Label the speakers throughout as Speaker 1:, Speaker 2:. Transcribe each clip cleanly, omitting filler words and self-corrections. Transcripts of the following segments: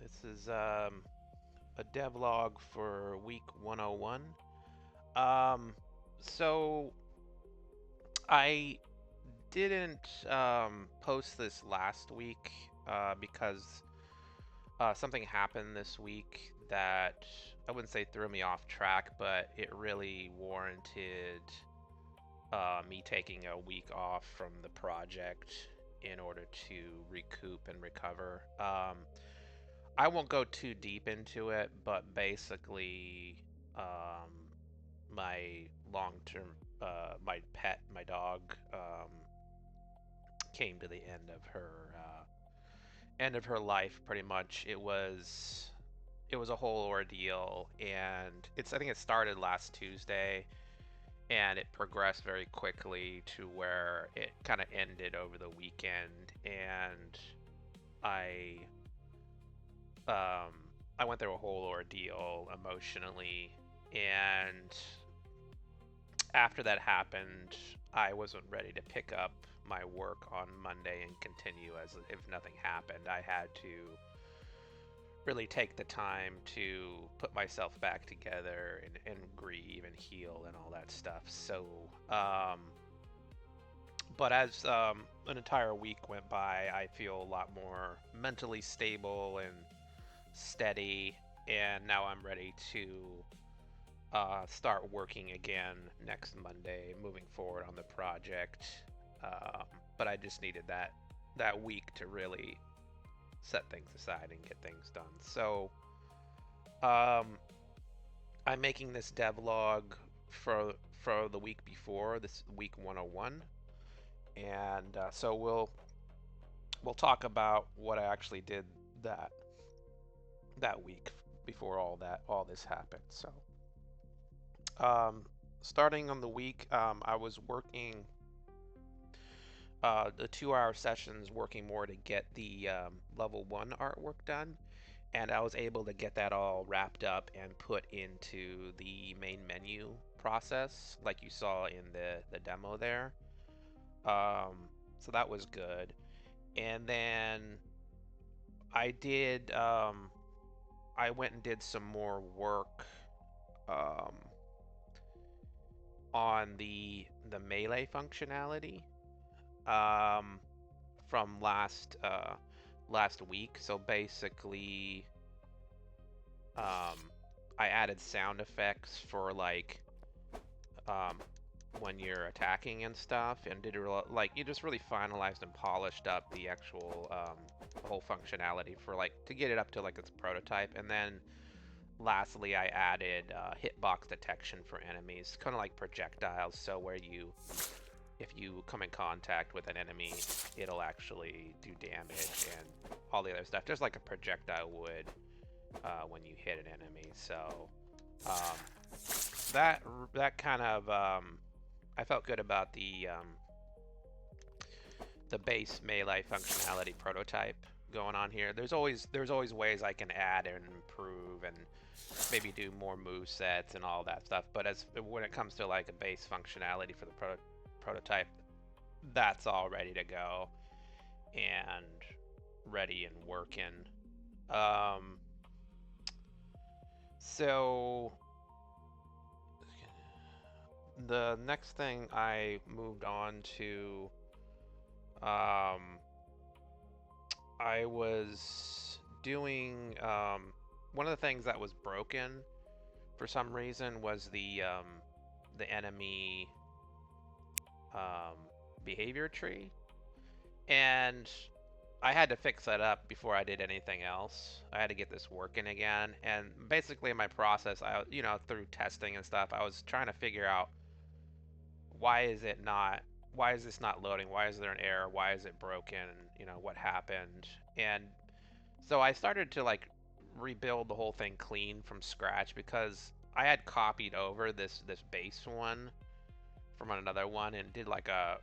Speaker 1: This is a devlog for week 101. Um, so I didn't post this last week because something happened this week that I wouldn't say threw me off track, but it really warranted me taking a week off from the project in order to recoup and recover. I won't go too deep into it, but basically, um, my long-term, my pet, my dog, came to the end of her life. Pretty much, it was a whole ordeal, and I think it started last Tuesday, and it progressed very quickly to where it kind of ended over the weekend, and I um, I went through a whole ordeal emotionally, and after that happened, I wasn't ready to pick up my work on Monday and continue as if nothing happened. I had to really take the time to put myself back together and grieve and heal and all that stuff. But as an entire week went by, I feel a lot more mentally stable and steady, and now I'm ready to start working again next Monday, moving forward on the project. But I just needed that week to really set things aside and get things done. So um, I'm making this devlog for the week before, this week 101, and so we'll talk about what I actually did that that week before all this happened. So um, starting on the week, I was working the 2 hour sessions, working more to get the level 1 artwork done, and I was able to get that all wrapped up and put into the main menu process like you saw in the demo there. So that was good. And then I did I went and did some more work um, on the melee functionality um, from last week. So basically, um, I added sound effects for like um, when you're attacking and stuff, and like you just really finalized and polished up the actual whole functionality for like to get it up to like its prototype. And then lastly, I added hitbox detection for enemies, kind of like projectiles. So where if you come in contact with an enemy, it'll actually do damage and all the other stuff, just like a projectile would when you hit an enemy. So um, that kind of I felt good about the base melee functionality prototype going on here. There's always ways I can add and improve and maybe do more move sets and all that stuff. But when it comes to like a base functionality for the prototype, that's all ready to go and ready and working. Um, so the next thing I moved on to, I was doing one of the things that was broken for some reason was the enemy um, behavior tree, and I had to fix that up before I did anything else. I had to get this working again, and basically in my process, through testing and stuff, I was trying to figure out why is it not, why is this not loading? Why is there an error? Why is it broken? What happened? And so I started to like rebuild the whole thing clean from scratch because I had copied over this base one from another one and did like a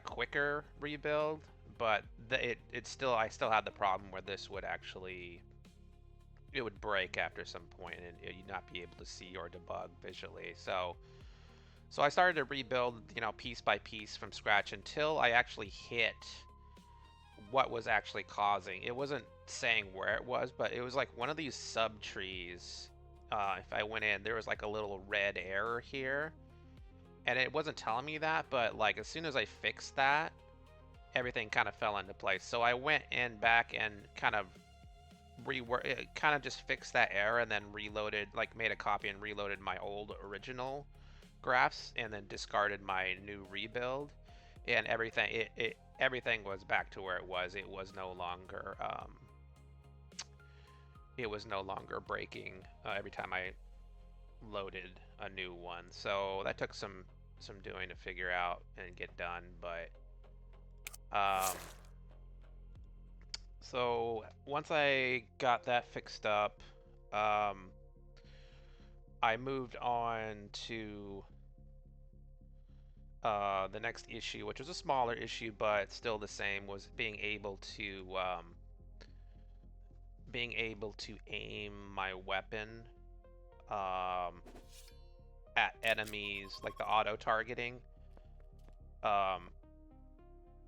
Speaker 1: quicker rebuild, but I still had the problem where this would actually, it would break after some point and you'd not be able to see or debug visually. So I started to rebuild, piece by piece from scratch until I actually hit what was actually causing. It wasn't saying where it was, but it was like one of these sub trees. If I went in, there was like a little red error here, and it wasn't telling me that, but like as soon as I fixed that, everything kind of fell into place. So I went in back and kind of kind of just fixed that error and then reloaded, like made a copy and reloaded my old original graphs and then discarded my new rebuild, and everything was back to where it was. It was no longer breaking every time I loaded a new one. So that took some doing to figure out and get done, but so once I got that fixed up, um, I moved on to the next issue, which was a smaller issue, but still the same, was being able to aim my weapon um, at enemies, like the auto targeting. Um,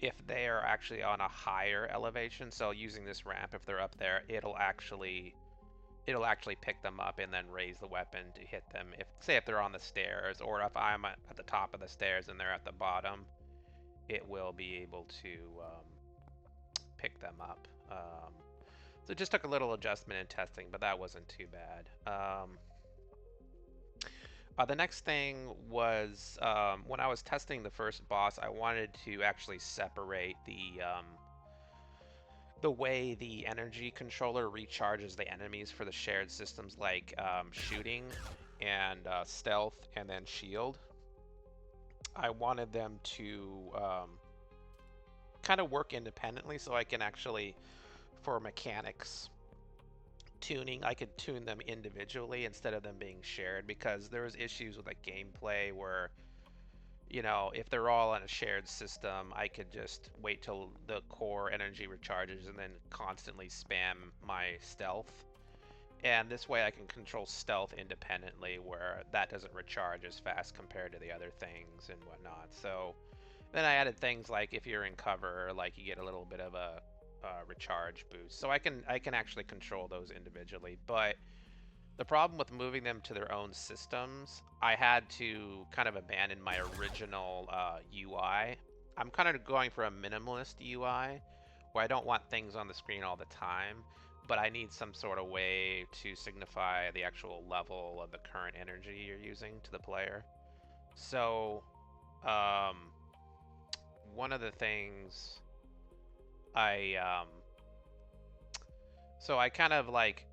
Speaker 1: if they are actually on a higher elevation, so using this ramp, if they're up there, it'll actually pick them up and then raise the weapon to hit them. If they're on the stairs, or if I'm at the top of the stairs and they're at the bottom, it will be able to pick them up. So it just took a little adjustment and testing, but that wasn't too bad. The next thing was when I was testing the first boss, I wanted to actually separate the way the energy controller recharges the enemies for the shared systems, like shooting and stealth and then shield. I wanted them to kind of work independently, so I can actually, for mechanics tuning, I could tune them individually instead of them being shared, because there was issues with like gameplay where, you know, if they're all on a shared system, I could just wait till the core energy recharges and then constantly spam my stealth. And this way I can control stealth independently, where that doesn't recharge as fast compared to the other things and whatnot. So then I added things like if you're in cover, like you get a little bit of a recharge boost. So I can actually control those individually. But the problem with moving them to their own systems, I had to kind of abandon my original UI. I'm kind of going for a minimalist UI where I don't want things on the screen all the time, but I need some sort of way to signify the actual level of the current energy you're using to the player. So, um, one of the things I so I was kind of like,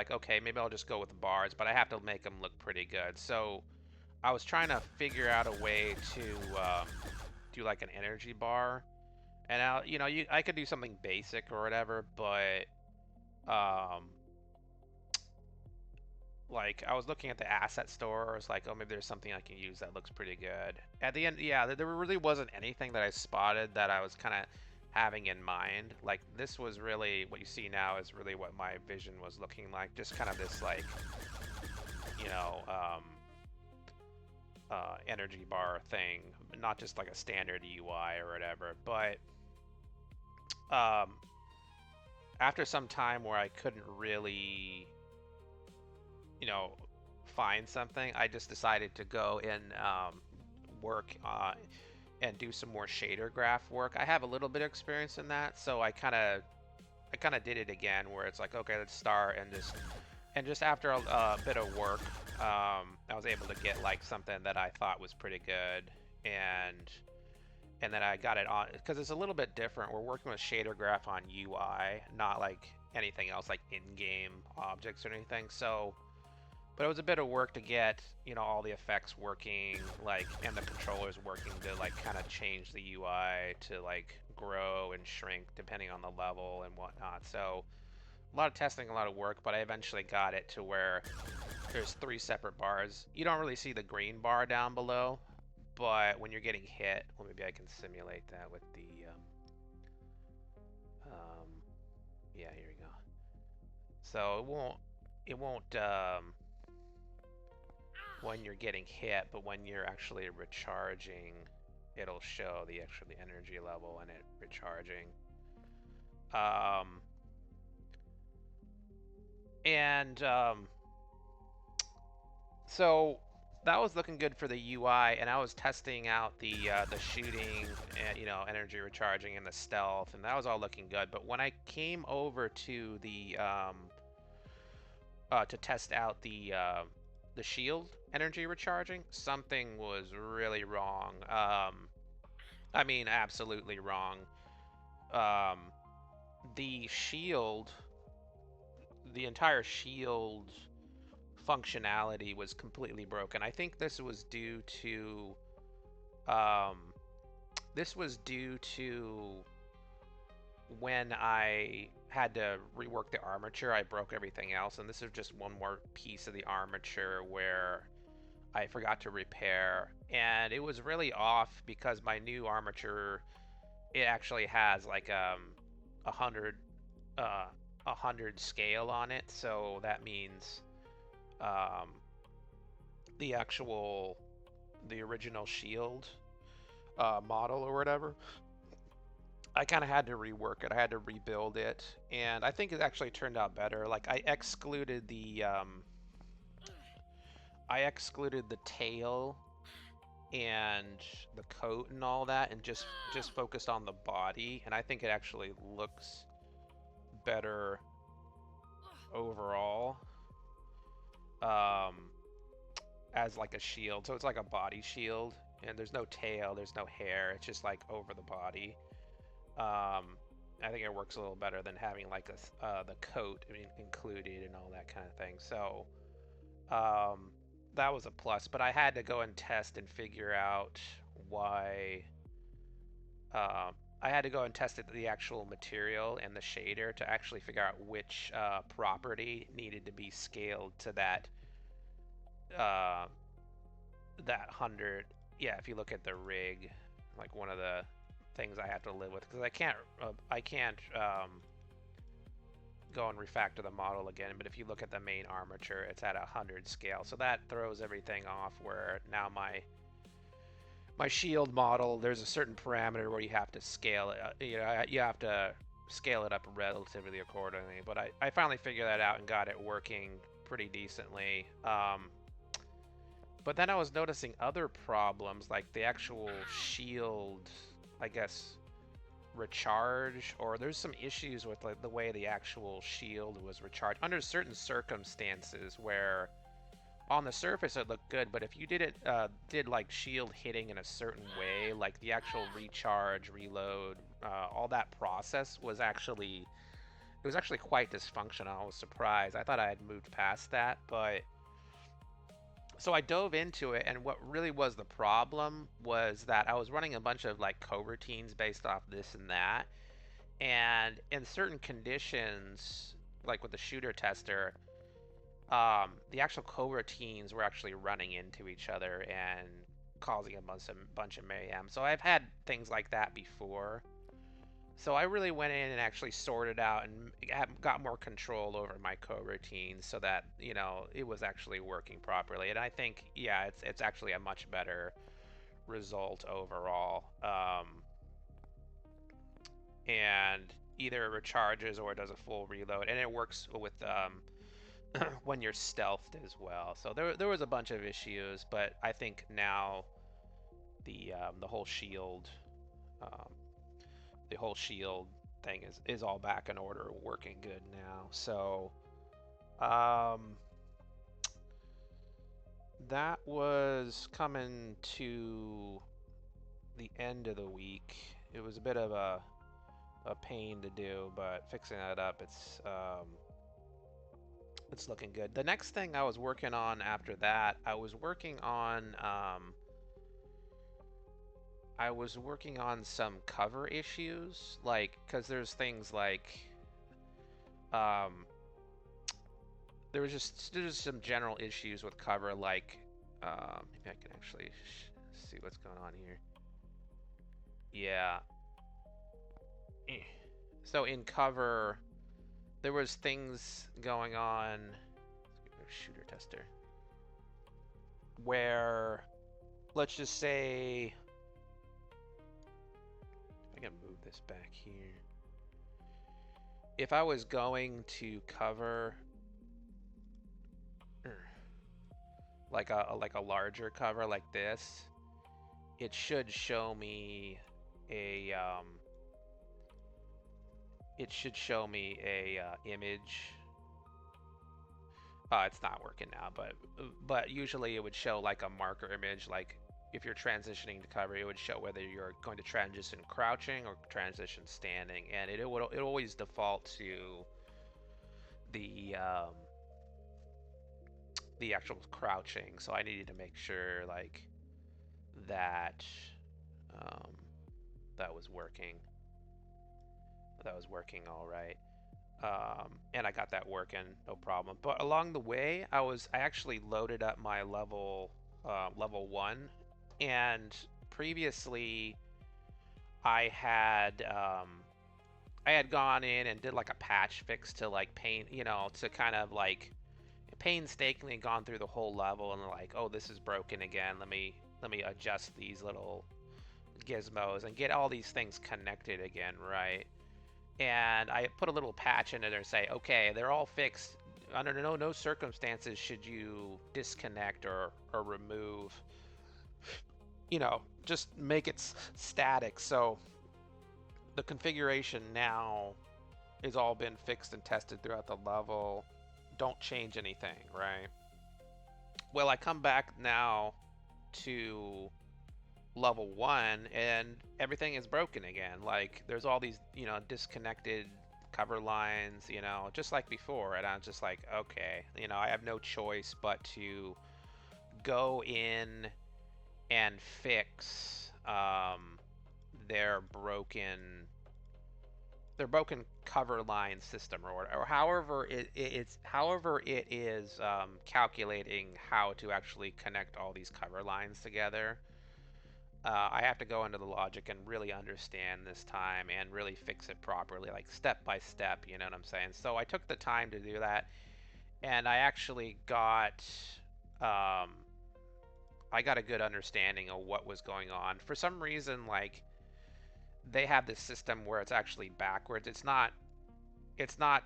Speaker 1: okay, maybe I'll just go with bars, but I have to make them look pretty good. So I was trying to figure out a way to do like an energy bar, and I could do something basic or whatever, but um, like I was looking at the asset store, I was like, oh, maybe there's something I can use that looks pretty good. At the end, yeah, there really wasn't anything that I spotted that I was kind of having in mind. Like this was really what you see now is really what my vision was looking like, just kind of this like, you know, energy bar thing, not just like a standard UI or whatever. But um, after some time where I couldn't really, you know, find something, I just decided to go and work and do some more shader graph work. I have a little bit of experience in that, so I kind of did it again, where it's like, okay, let's start and just after a bit of work, I was able to get like something that I thought was pretty good, and then I got it on, because it's a little bit different. We're working with shader graph on UI, not like anything else like in-game objects or anything. So, but it was a bit of work to get, you know, all the effects working, like, and the controllers working to like kind of change the UI to like grow and shrink depending on the level and whatnot. So a lot of testing, a lot of work, but I eventually got it to where there's 3 separate bars. You don't really see the green bar down below, but when you're getting hit, well, maybe I can simulate that with the, yeah, here we go. So it won't, when you're getting hit, but when you're actually recharging, it'll show the energy level and it recharging. Um, and So that was looking good for the UI, and I was testing out the shooting, and, energy recharging and the stealth, and that was all looking good. But when I came over to the to test out the shield energy recharging, something was really wrong. I mean, absolutely wrong. Um, the shield, the entire shield functionality was completely broken. I think um, this was due to when I had to rework the armature, I broke everything else, and this is just one more piece of the armature where I forgot to repair, and it was really off because my new armature, it actually has like a hundred uh, 100 scale on it, so that means um, the actual the original shield model or whatever, I kind of had to rework it. I had to rebuild it, and I think it actually turned out better. Like I excluded the tail and the coat and all that, and just focused on the body, and I think it actually looks better overall. Um, as like a shield, so it's like a body shield, and there's no tail, there's no hair. It's just like over the body. I think it works a little better than having like the coat included and all that kind of thing. So um, that was a plus, but I had to go and test and figure out why. Um, I had to go and test the actual material and the shader to actually figure out which property needed to be scaled to uh, that 100. Yeah, if you look at the rig, like one of the things I have to live with, because I can't go and refactor the model again. But if you look at the main armature, it's at 100 scale, so that throws everything off. Where now my shield model, there's a certain parameter where you have to scale it. You have to scale it up relatively accordingly. But I finally figured that out and got it working pretty decently. But then I was noticing other problems, like the actual shield, I guess, recharge, or there's some issues with like the way the actual shield was recharged under certain circumstances where on the surface it looked good, but if you did like shield hitting in a certain way, like the actual recharge, reload, all that process was actually quite dysfunctional. I was surprised. I thought I had moved past that, but so I dove into it, and what really was the problem was that I was running a bunch of like coroutines based off this and that, and in certain conditions, like with the shooter tester, the actual coroutines were actually running into each other and causing a bunch of mayhem. So I've had things like that before. So I really went in and actually sorted out and got more control over my coroutines so that it was actually working properly. And I think it's actually a much better result overall. And either it recharges or it does a full reload, and it works with when you're stealthed as well. So there was a bunch of issues, but I think now the whole shield um, the whole shield thing is all back in order, working good now. So um, that was coming to the end of the week. It was a bit of a pain to do, but fixing that up, it's looking good. The next thing I was working on after that, I was working on some cover issues, like, because there's things like um, there's some general issues with cover, like maybe I can actually see what's going on here. Yeah. Eh. So in cover, there was things going on. Let's get a shooter tester. Where, let's just say, I can move this back here. if I was going to cover like a larger cover like this, it should show me a image. It's not working now, but usually it would show like a marker image, like if you're transitioning to cover, it would show whether you're going to transition crouching or transition standing, and it always default to the the actual crouching. So I needed to make sure like that um, that was working. That was working all right. And I got that working, no problem. But along the way, I actually loaded up my level 1, and previously I had I had gone in and did like a patch fix to like to kind of like painstakingly gone through the whole level and like, oh, this is broken again. Let me adjust these little gizmos and get all these things connected again, right? And I put a little patch in there and say, okay, they're all fixed. Under no circumstances should you disconnect or remove. Just make it static. So the configuration now is all been fixed and tested throughout the level. Don't change anything, right? Well, I come back now to level 1 and everything is broken again. Like there's all these, disconnected cover lines, just like before. And I'm just like, okay, I have no choice but to go in and fix their broken cover line system or however it is calculating how to actually connect all these cover lines together. I have to go into the logic and really understand this time and really fix it properly, like step by step, you know what I'm saying? So I took the time to do that, and um, I got a good understanding of what was going on. For some reason, like they have this system where it's actually backwards. It's not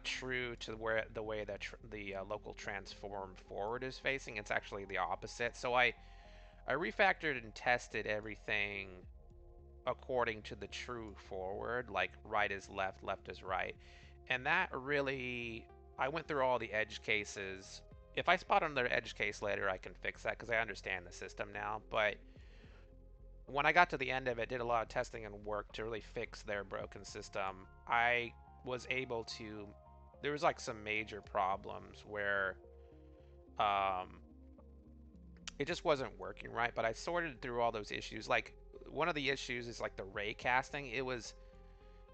Speaker 1: true to where the way that the local transform forward is facing. It's actually the opposite. So I refactored and tested everything according to the true forward, like right is left, left is right. And that really, I went through all the edge cases. If I spot another edge case later, I can fix that because I understand the system now. But when I got to the end of it, did a lot of testing and work to really fix their broken system. I was able to, there was like some major problems where um, it just wasn't working right, but I sorted through all those issues. Like one of the issues is like the ray casting. It was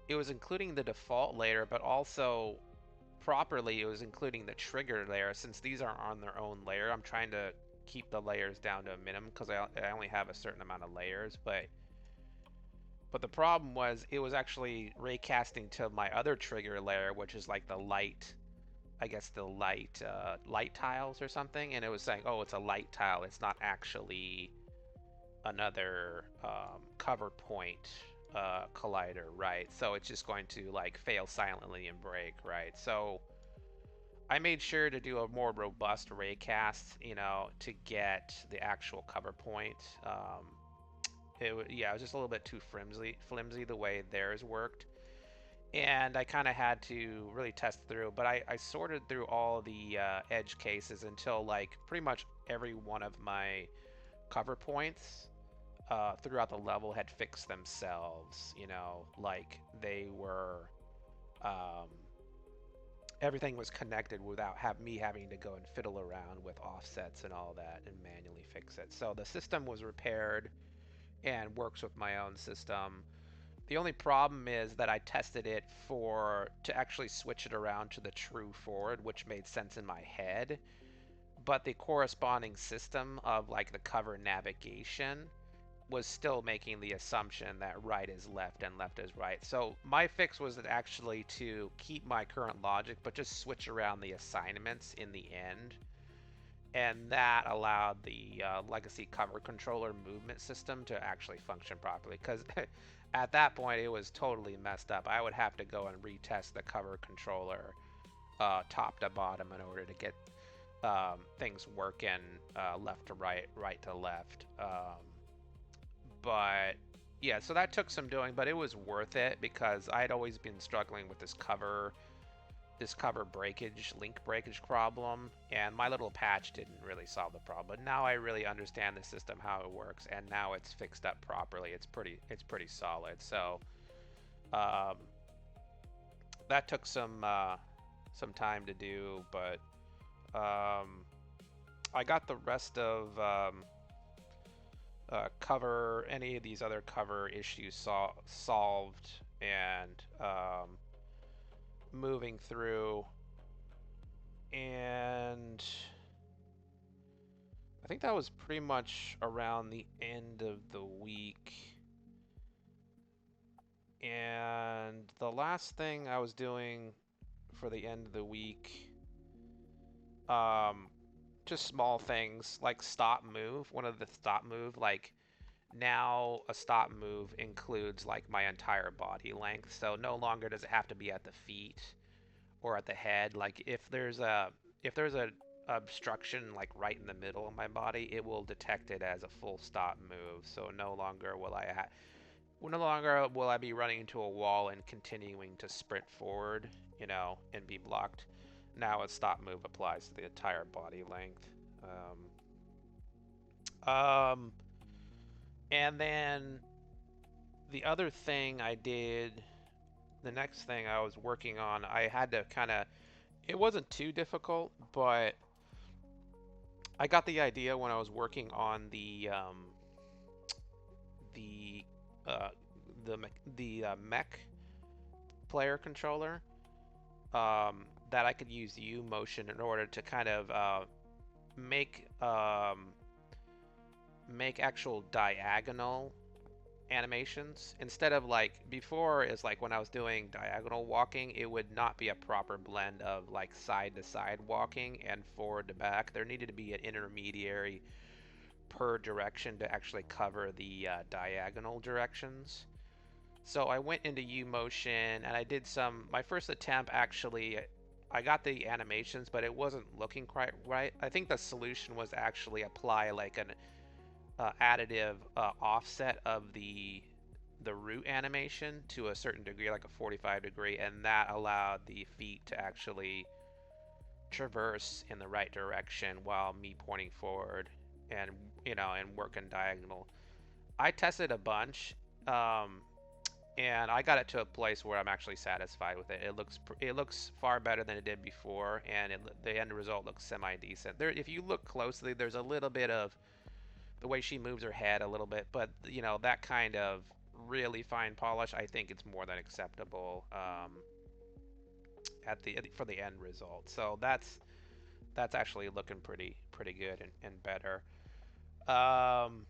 Speaker 1: including the default layer, but also properly it was including the trigger layer. Since these are on their own layer, I'm trying to keep the layers down to a minimum because I only have a certain amount of layers. But the problem was it was actually ray casting to my other trigger layer, which is like the light, I guess the light tiles or something, and it was saying, oh, it's a light tile. It's not actually another cover point collider, right? So it's just going to like fail silently and break, right? So I made sure to do a more robust raycast, to get the actual cover point. Yeah, it was just a little bit too flimsy the way theirs worked, and I kind of had to really test through. But I sorted through all the edge cases until like pretty much every one of my cover points throughout the level had fixed themselves. Like they were, um, everything was connected without me having to go and fiddle around with offsets and all that and manually fix it. So the system was repaired and works with my own system. The only problem is that I tested it to actually switch it around to the true forward, which made sense in my head. But the corresponding system of like the cover navigation was still making the assumption that right is left and left is right. So my fix was actually to keep my current logic, but just switch around the assignments in the end. and that allowed the legacy cover controller movement system to actually function properly. Because at that point, it was totally messed up. I would have to go and retest the cover controller top to bottom in order to get things working left to right, right to left. But yeah, so that took some doing, but it was worth it because I'd always been struggling with this cover breakage, link breakage problem, and my little patch didn't really solve the problem. But now I really understand the system, how it works, and now it's fixed up properly. It's pretty solid. So um, that took some time to do, but I got the rest of cover any of these other cover issues solved, and moving through, and I think that was pretty much around the end of the week. And the last thing I was doing for the end of the week, um, just small things like stop move. One of the stop move, like now a stop move includes like my entire body length. So no longer does it have to be at the feet or at the head. Like if there's a obstruction like right in the middle of my body, it will detect it as a full stop move. So no longer will I be running into a wall and continuing to sprint forward, and be blocked. Now a stop move applies to the entire body length. Um, and then the other thing I did, the next thing I was working on, I had to kind of, it wasn't too difficult, but I got the idea when I was working on the uh, the mech player controller, that I could use U motion in order to kind of make make actual diagonal animations instead of like before. Is like when I was doing diagonal walking, it would not be a proper blend of like side to side walking and forward to back. There needed to be an intermediary per direction to actually cover the diagonal directions. So I went into U motion and I did my first attempt actually. I got the animations, but it wasn't looking quite right. I think the solution was actually apply like an additive offset of the root animation to a certain degree, like a 45 degree, and that allowed the feet to actually traverse in the right direction while me pointing forward and and working diagonal. I tested a bunch, and I got it to a place where I'm actually satisfied with it. It looks far better than it did before, and the end result looks semi decent. There, if you look closely, there's a little bit of the way she moves her head a little bit, but that kind of really fine polish, I think it's more than acceptable for the end result. So that's actually looking pretty good and better. Um,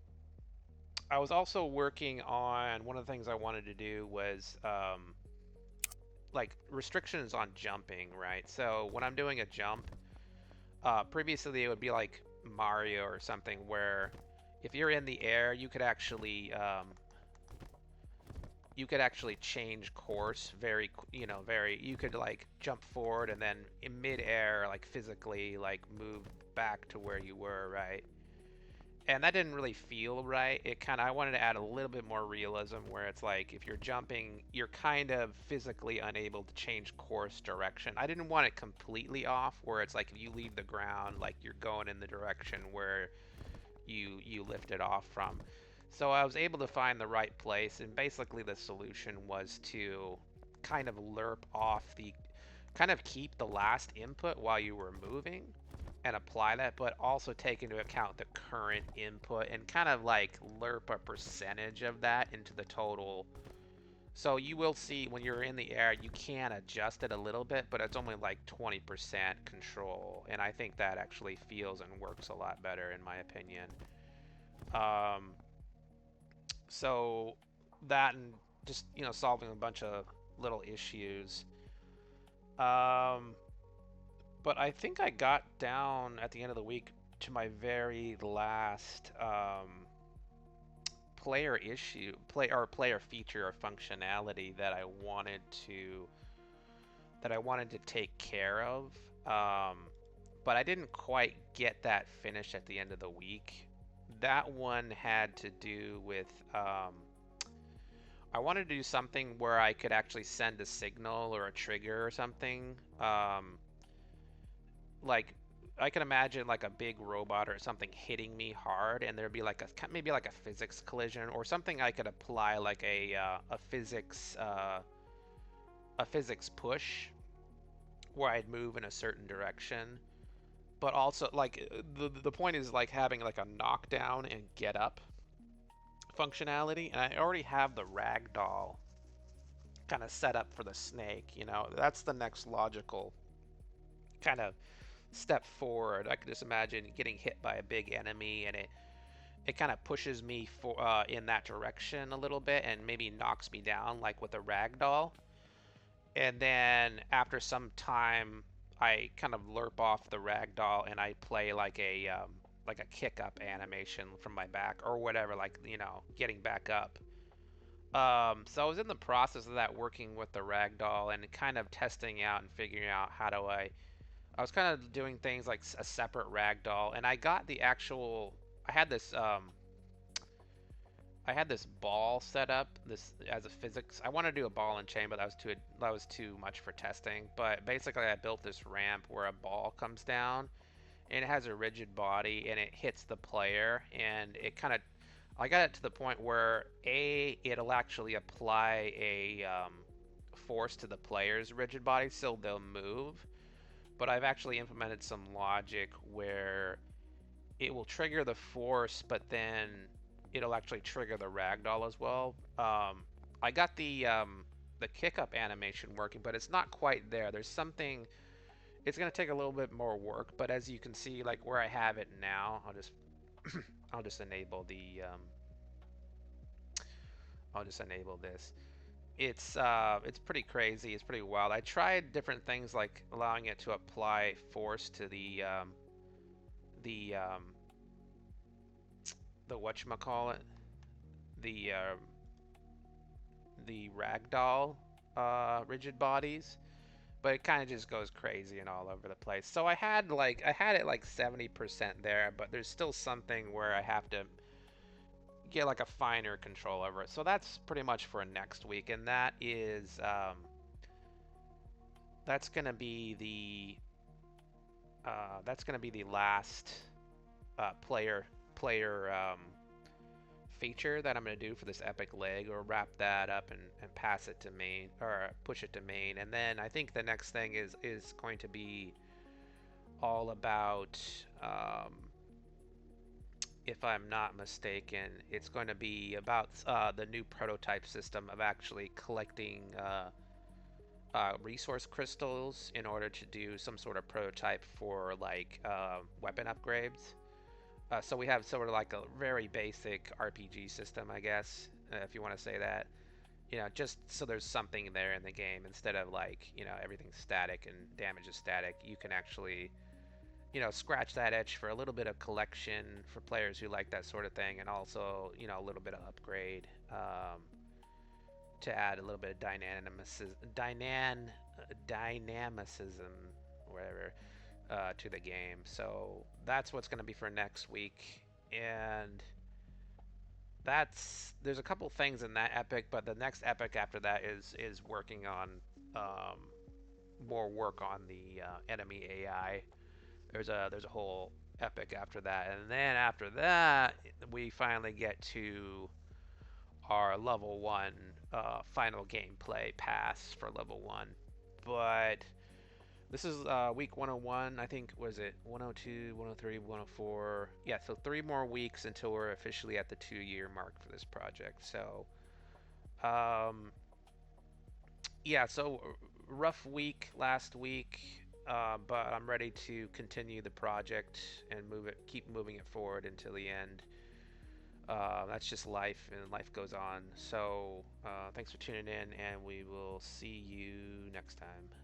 Speaker 1: I was also working on one of the things I wanted to do was like restrictions on jumping, right? So when I'm doing a jump, previously it would be like Mario or something where if you're in the air, you could actually change course you could like jump forward and then in midair like physically like move back to where you were, right? And that didn't really feel right. I wanted to add a little bit more realism where it's like if you're jumping, you're kind of physically unable to change course direction. I didn't want it completely off where it's like if you leave the ground, like you're going in the direction where you lifted off from. So I was able to find the right place, and basically the solution was to kind of kind of keep the last input while you were moving and apply that, but also take into account the current input and kind of like lerp a percentage of that into the total. So you will see when you're in the air, you can adjust it a little bit, but it's only like 20% control. And I think that actually feels and works a lot better in my opinion. Um, so that and just, solving a bunch of little issues. But I think I got down at the end of the week to my very last player issue, player feature or functionality that I wanted to take care of. Um, but I didn't quite get that finished at the end of the week. That one had to do with I wanted to do something where I could actually send a signal or a trigger or something. Like I can imagine like a big robot or something hitting me hard, and there'd be like maybe like a physics collision or something I could apply like a physics push where I'd move in a certain direction. But also like the point is like having like a knockdown and get up functionality, and I already have the ragdoll kind of set up for the snake. That's the next logical kind of step forward. I could just imagine getting hit by a big enemy, and it kind of pushes me in that direction a little bit, and maybe knocks me down like with a ragdoll. And then after some time, I kind of lerp off the ragdoll and I play like a kick up animation from my back or whatever, like getting back up. So I was in the process of that, working with the ragdoll and kind of testing out and figuring out how do I was kind of doing things like a separate ragdoll, and I got the actual. I had this I had this ball set up this as a physics. I wanted to do a ball and chain, but that was too much for testing. But basically, I built this ramp where a ball comes down, and it has a rigid body, and it hits the player, and it kind of. I got it to the point where it'll actually apply a force to the player's rigid body, so they'll move. But I've actually implemented some logic where it will trigger the force, but then it'll actually trigger the ragdoll as well. I got the kick up animation working, but it's not quite there. There's something. It's gonna take a little bit more work, but as you can see, like where I have it now, I'll just enable the I'll just enable this. It's pretty crazy. It's pretty wild. I tried different things like allowing it to apply force to the the whatchamacallit, the uh, the ragdoll rigid bodies, but it kind of just goes crazy and all over the place. So I had it like 70% there, but there's still something where I have to get like a finer control over it. So that's pretty much for next week, and that's gonna be the last player feature that I'm going to do for this epic leg, or wrap that up and pass it to main, or push it to main. And then I think the next thing is going to be all about, if I'm not mistaken, it's going to be about the new prototype system of actually collecting resource crystals in order to do some sort of prototype for like weapon upgrades. So we have sort of like a very basic RPG system, I guess, if you want to say that. Just so there's something there in the game instead of like, everything's static and damage is static. You can actually, scratch that itch for a little bit of collection for players who like that sort of thing, and also, a little bit of upgrade to add a little bit of dynamicism, whatever, to the game. So that's what's going to be for next week, and there's a couple things in that epic, but the next epic after that is working on more work on the enemy AI. There's a whole epic after that, and then after that we finally get to our level 1 final gameplay pass for level 1. But this is week 101, I think. Was it 102, 103, 104? Yeah, so 3 more weeks until we're officially at the 2-year mark for this project. So, yeah, so rough week last week, but I'm ready to continue the project and keep moving it forward until the end. That's just life, and life goes on. So, thanks for tuning in, and we will see you next time.